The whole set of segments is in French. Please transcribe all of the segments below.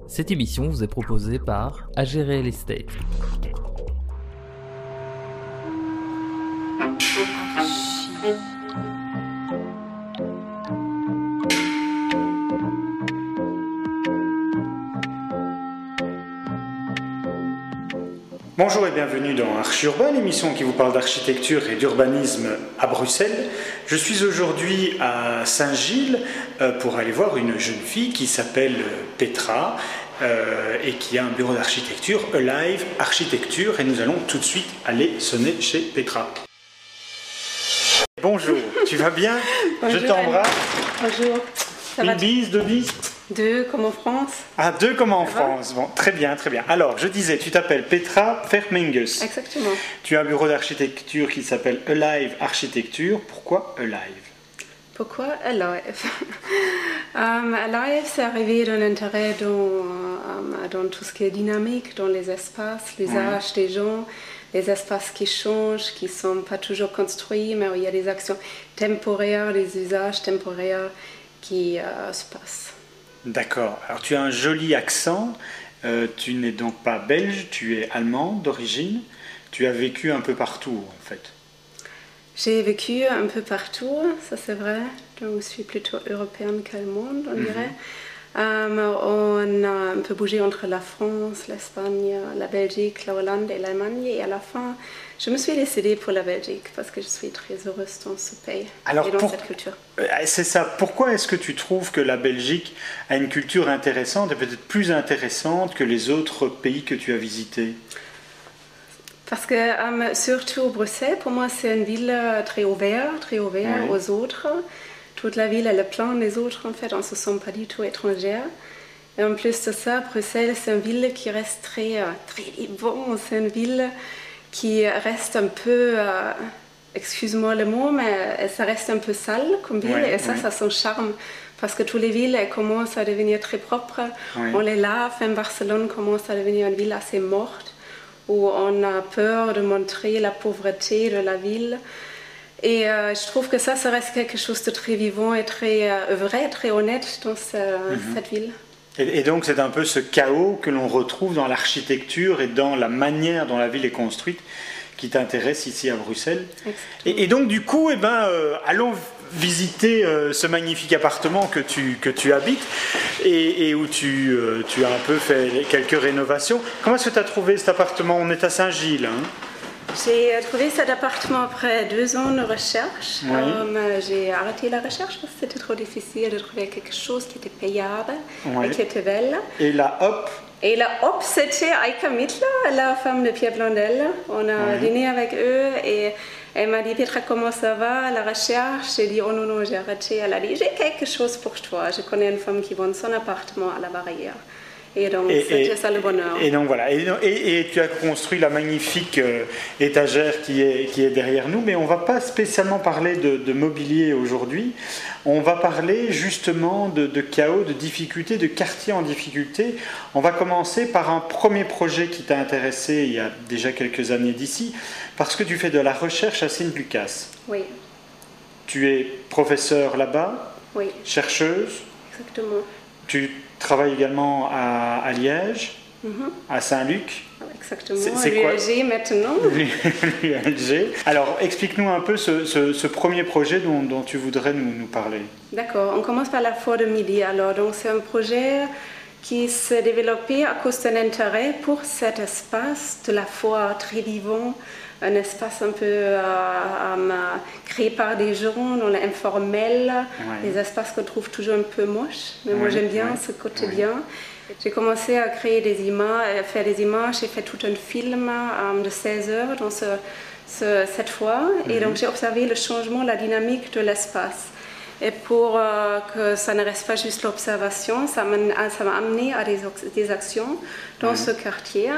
Cette émission vous est proposée par AG Real Estate. Bonjour et bienvenue dans Archi Urbain, l'émission qui vous parle d'architecture et d'urbanisme à Bruxelles. Je suis aujourd'hui à Saint-Gilles pour aller voir une jeune fille qui s'appelle Petra et qui a un bureau d'architecture, Alive Architecture, et nous allons tout de suite aller sonner chez Petra. Bonjour, tu vas bien? Bonjour, je t'embrasse. Bonjour. Ça Une bise, deux bises? Deux, comme en France. Ah, deux comme en France. Bon, très bien, très bien. Alors, je disais, tu t'appelles Petra Vermenges. Exactement. Tu as un bureau d'architecture qui s'appelle Alive Architecture. Pourquoi Alive? Pourquoi Alive? Alive, c'est arrivé d'un intérêt dans tout ce qui est dynamique, dans les espaces, l'usage des gens, les espaces qui changent, qui ne sont pas toujours construits, mais où il y a des actions temporaires, des usages temporaires qui se passent. D'accord. Alors, tu as un joli accent. Tu n'es donc pas belge, tu es allemand d'origine. Tu as vécu un peu partout, en fait. J'ai vécu un peu partout, ça c'est vrai. Donc, je suis plutôt européenne qu'allemande, on dirait. On a un peu bougé entre la France, l'Espagne, la Belgique, la Hollande et l'Allemagne. Et à la fin, je me suis décidée pour la Belgique parce que je suis très heureuse dans ce pays et dans cette culture. C'est ça. Pourquoi est-ce que tu trouves que la Belgique a une culture intéressante et peut-être plus intéressante que les autres pays que tu as visités? Parce que surtout Bruxelles, pour moi, c'est une ville très ouverte aux autres. Toute la ville, elle est pleine des autres, en fait, on ne se sent pas du tout étrangère. Et en plus de ça, Bruxelles, c'est une ville qui reste très vivante. C'est une ville qui reste un peu, excuse-moi le mot, mais ça reste un peu sale comme ville. Et ça a son charme. Parce que toutes les villes elles commencent à devenir très propres. On les lave. Même Barcelone commence à devenir une ville assez morte, où on a peur de montrer la pauvreté de la ville. Et je trouve que ça reste quelque chose de très vivant et très vrai, très honnête dans cette ville. Et donc c'est un peu ce chaos que l'on retrouve dans l'architecture et dans la manière dont la ville est construite qui t'intéresse ici à Bruxelles. Et donc du coup, allons visiter ce magnifique appartement que tu habites et où tu as un peu fait quelques rénovations. Comment est-ce que tu as trouvé cet appartement? On est à Saint-Gilles, hein? J'ai trouvé cet appartement après 2 ans de recherche. J'ai arrêté la recherche parce que c'était trop difficile de trouver quelque chose qui était payable et qui était belle. Et là, hop, c'était Eika Mittler, la femme de Pierre Blondel. On a dîné avec eux et elle m'a dit, Petra, comment ça va, la recherche? J'ai dit, oh non, j'ai arrêté. Elle a dit, j'ai quelque chose pour toi. Je connais une femme qui vend son appartement à la Barrière. Et donc, c'était ça le bonheur. Et donc voilà. Et tu as construit la magnifique étagère qui est derrière nous. Mais on ne va pas spécialement parler de mobilier aujourd'hui. On va parler justement de chaos, de difficultés, de quartiers en difficulté. On va commencer par un premier projet qui t'a intéressé il y a déjà quelques années d'ici, parce que tu fais de la recherche à Sint-Lucas. Oui. Tu es professeur là-bas, chercheuse. Exactement. Tu travailles également à Liège, à Saint-Luc. Exactement, à l'ULG maintenant. L'ULG. Alors, explique-nous un peu ce premier projet dont tu voudrais nous parler. D'accord, on commence par la Foire de Midi. Alors, donc, c'est un projet qui s'est développé à cause d'un intérêt pour cet espace de la foire très vivant, un espace un peu créé par des gens, dans l'informel, des espaces qu'on trouve toujours un peu moches. Mais moi, j'aime bien ce quotidien. J'ai commencé à créer des images, à faire des images. J'ai fait tout un film de 16 heures dans cette foire. Et donc, j'ai observé le changement, la dynamique de l'espace. Et pour que ça ne reste pas juste l'observation, ça m'a amené à des actions dans ce quartier.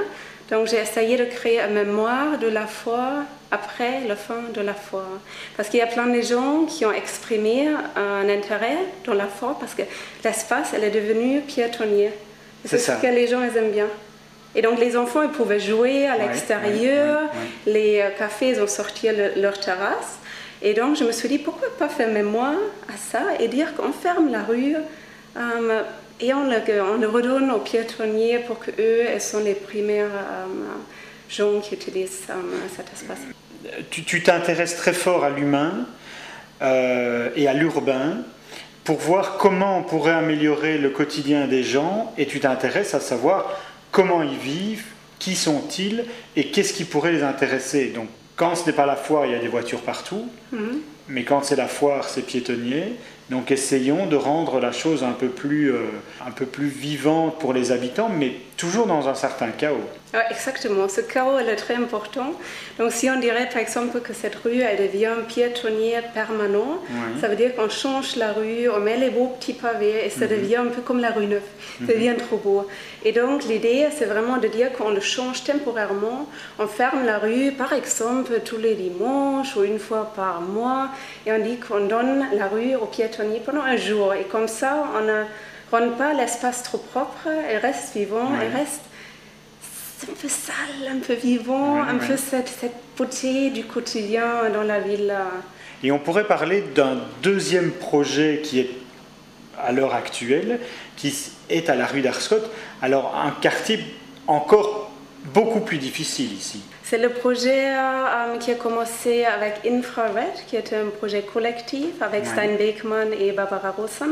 Donc j'ai essayé de créer une mémoire de la foire après la fin de la foire. Parce qu'il y a plein de gens qui ont exprimé un intérêt dans la foire parce que l'espace, elle est devenue piétonnier. C'est ce que les gens aiment bien. Et donc les enfants, ils pouvaient jouer à l'extérieur, les cafés, ils ont sorti leur terrasse. Et donc je me suis dit, pourquoi pas faire mémoire à ça et dire qu'on ferme la rue Et on le redonne aux piétonniers pour qu'eux, elles sont les premières gens qui utilisent cet espace. Tu t'intéresses très fort à l'humain et à l'urbain pour voir comment on pourrait améliorer le quotidien des gens, et tu t'intéresses à savoir comment ils vivent, qui sont-ils et qu'est-ce qui pourrait les intéresser. Donc quand ce n'est pas la foire, il y a des voitures partout, mais quand c'est la foire, c'est piétonnier. Donc essayons de rendre la chose un peu plus vivante pour les habitants, mais toujours dans un certain chaos. Ouais, exactement, ce chaos elle est très important. Donc si on dirait par exemple que cette rue elle devient piétonnier permanent, ça veut dire qu'on change la rue, on met les beaux petits pavés et ça devient un peu comme la rue Neuve, ça devient trop beau. Et donc l'idée c'est vraiment de dire qu'on le change temporairement, on ferme la rue par exemple tous les dimanches ou une fois par mois et on dit qu'on donne la rue aux piétonniers pendant un jour et comme ça on ne rend pas l'espace trop propre, elle reste vivant, elle reste un peu sale, un peu vivant, un peu cette beauté du quotidien dans la ville. Et on pourrait parler d'un deuxième projet qui est à l'heure actuelle, qui est à la rue d'Arscott. Alors un quartier encore beaucoup plus difficile ici. C'est le projet qui a commencé avec Infrared, qui est un projet collectif avec Stein Beekman et Barbara Rossan,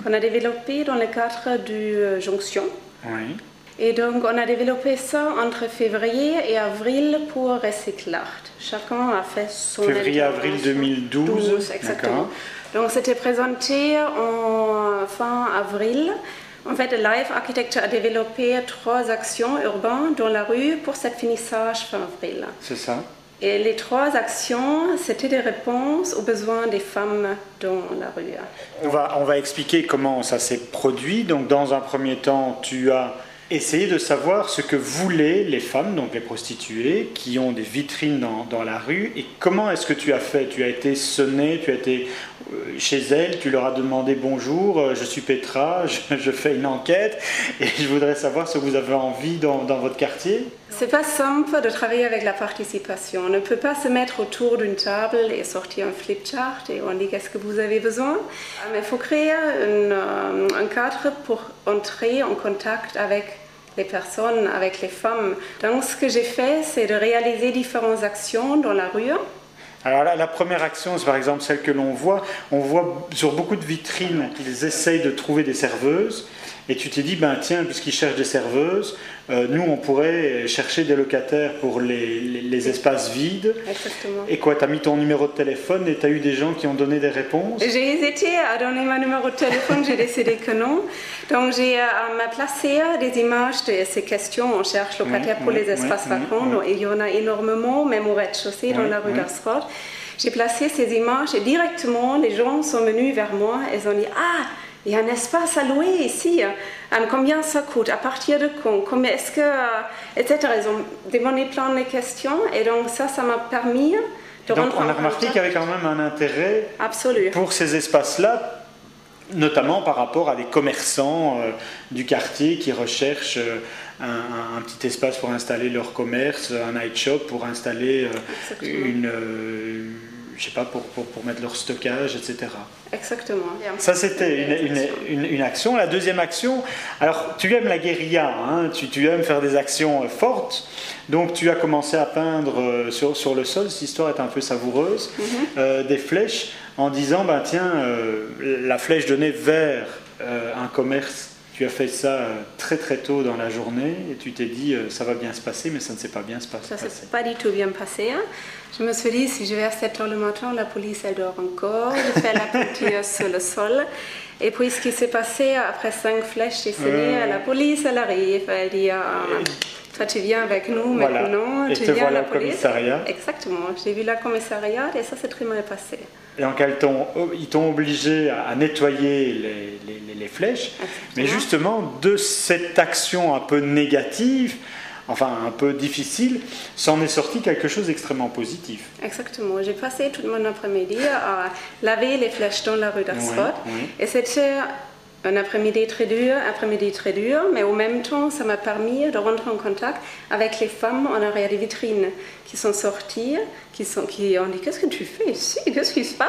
qu'on a développé dans le cadre du Jonction. Et donc on a développé ça entre février et avril pour Recyclart. Chacun a fait son février-avril 2012. Exactement. Donc c'était présenté en fin avril. En fait, Live Architecture a développé 3 actions urbaines dans la rue pour cette finissage fin avril. C'est ça. Et les 3 actions, c'était des réponses aux besoins des femmes dans la rue. On va expliquer comment ça s'est produit. Donc dans un premier temps, tu as essayé de savoir ce que voulaient les femmes, donc les prostituées, qui ont des vitrines dans la rue. Et comment est-ce que tu as fait? Tu as été sonné, tu as été chez elles, tu leur as demandé bonjour, je suis Petra, je fais une enquête et je voudrais savoir ce que vous avez envie dans votre quartier. C'est pas simple de travailler avec la participation. On ne peut pas se mettre autour d'une table et sortir un flipchart et on dit qu'est-ce que vous avez besoin. Mais il faut créer un cadre pour entrer en contact avec les personnes, avec les femmes. Donc ce que j'ai fait, c'est de réaliser différentes actions dans la rue. Alors là, la première action, c'est par exemple celle que l'on voit. On voit sur beaucoup de vitrines qu'ils essayent de trouver des serveuses. Et tu t'es dit, ben tiens, puisqu'ils cherchent des serveuses, nous on pourrait chercher des locataires pour les espaces vides. Exactement. Et quoi, tu as mis ton numéro de téléphone et tu as eu des gens qui ont donné des réponses? J'ai hésité à donner mon numéro de téléphone, j'ai décidé que non. Donc j'ai placé des images de ces questions, on cherche locataires pour les espaces vacants. Et il y en a énormément, même au rez-de-chaussée dans la rue d'Arscott. J'ai placé ces images et directement les gens sont venus vers moi et ils ont dit « Ah, il y a un espace à louer ici. Combien ça coûte? À partir de quand? Combien est-ce que... etc. Ils ont demandé plein de questions et donc ça m'a permis de rentrer en contact. Donc on a remarqué qu'il y avait quand même un intérêt absolu pour ces espaces-là, notamment par rapport à des commerçants du quartier qui recherchent un petit espace pour installer leur commerce, un night shop pour installer je sais pas, pour mettre leur stockage, etc. Exactement. Ça, c'était une action. La deuxième action, alors tu aimes la guérilla, hein, tu aimes faire des actions fortes, donc tu as commencé à peindre sur le sol, cette histoire est un peu savoureuse, des flèches, en disant, ben, tiens, la flèche donnée vers un commerce. Tu as fait ça très très tôt dans la journée et tu t'es dit ça va bien se passer, mais ça ne s'est pas bien se passer. Ça ne s'est pas du tout bien passé. Je me suis dit, si je vais à 7h le matin, la police elle dort encore, je fais la peinture sur le sol. Et puis ce qui s'est passé, après 5 flèches dessinées, la police elle arrive, elle dit toi tu viens avec nous maintenant, et tu viens à la police. Commissariat. Exactement, j'ai vu la commissariat et ça s'est très mal passé. Et donc ils t'ont obligé à nettoyer les flèches, mais justement de cette action un peu négative, enfin un peu difficile, s'en est sorti quelque chose d'extrêmement positif. Exactement, j'ai passé tout mon après-midi à laver les flèches dans la rue d'Arscott et c'était un après-midi très dur, mais en même temps, ça m'a permis de rentrer en contact avec les femmes en arrière des vitrines qui sont sorties, qui ont dit « Qu'est-ce que tu fais ici? Qu'est-ce qui se passe ?»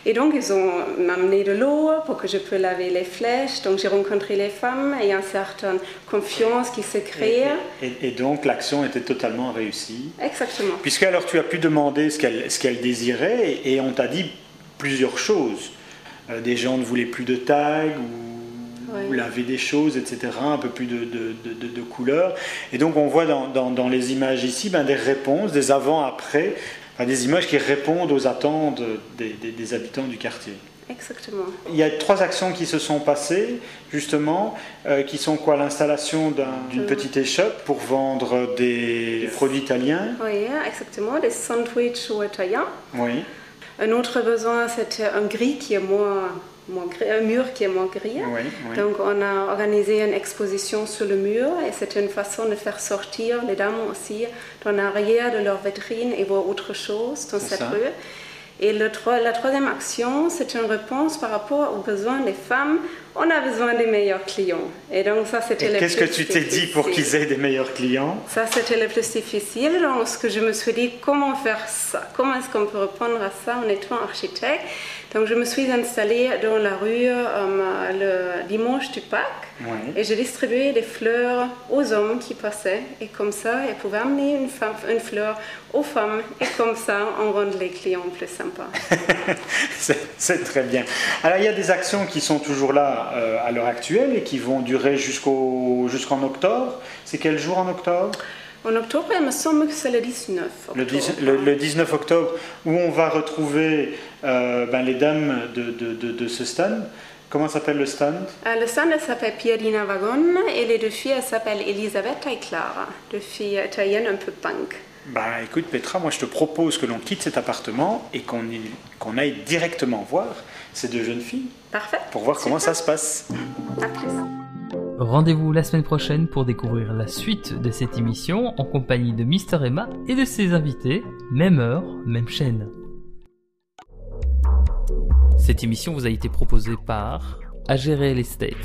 Et donc, ils ont m'amené de l'eau pour que je puisse laver les flèches. Donc, j'ai rencontré les femmes et il y a une certaine confiance qui s'est créée. Et donc, l'action était totalement réussie. Exactement. Puisque alors, tu as pu demander ce qu'elle désirait et on t'a dit plusieurs choses. Des gens ne voulaient plus de tags ou laver des choses, etc. Un peu plus de couleurs. Et donc, on voit dans les images ici des réponses, des avant-après, des images qui répondent aux attentes des habitants du quartier. Exactement. Il y a 3 actions qui se sont passées, justement, qui sont quoi? L'installation d'une petite échoppe pour vendre des produits italiens. Oui, exactement, des sandwichs italiens. Oui. Un autre besoin, c'était un gris qui est un mur qui est moins gris. Oui. Donc on a organisé une exposition sur le mur et c'était une façon de faire sortir les dames aussi dans l'arrière de leur vitrine et voir autre chose dans cette rue. Et la troisième action, c'est une réponse par rapport aux besoins des femmes. On a besoin des meilleurs clients. Et donc ça, c'était le plus difficile. Qu'est-ce que tu t'es dit pour qu'ils aient des meilleurs clients? Ça, c'était le plus difficile. Donc, ce que je me suis dit, comment faire ça? Comment est-ce qu'on peut répondre à ça en étant architecte? Donc, je me suis installée dans la rue le dimanche du Pâques. Et j'ai distribué des fleurs aux hommes qui passaient. Et comme ça, ils pouvaient amener une fleur aux femmes. Et comme ça, on rend les clients plus sympas. C'est très bien. Alors, il y a des actions qui sont toujours là à l'heure actuelle et qui vont durer jusqu'en octobre. C'est quel jour en octobre? En octobre, il me semble que c'est le 19 octobre. Le 19 octobre, où on va retrouver les dames de ce stand. Comment s'appelle le stand? Le stand s'appelle Pierina Vagon et les 2 filles s'appellent Elisabetta et Clara, 2 filles italiennes un peu punk. Écoute Petra, moi je te propose que l'on quitte cet appartement et qu'on aille directement voir ces 2 jeunes filles. Parfait. Pour voir comment ça se passe. À plus. Rendez-vous la semaine prochaine pour découvrir la suite de cette émission en compagnie de Mister Emma et de ses invités. Même heure, même chaîne. Cette émission vous a été proposée par AG Real Estate.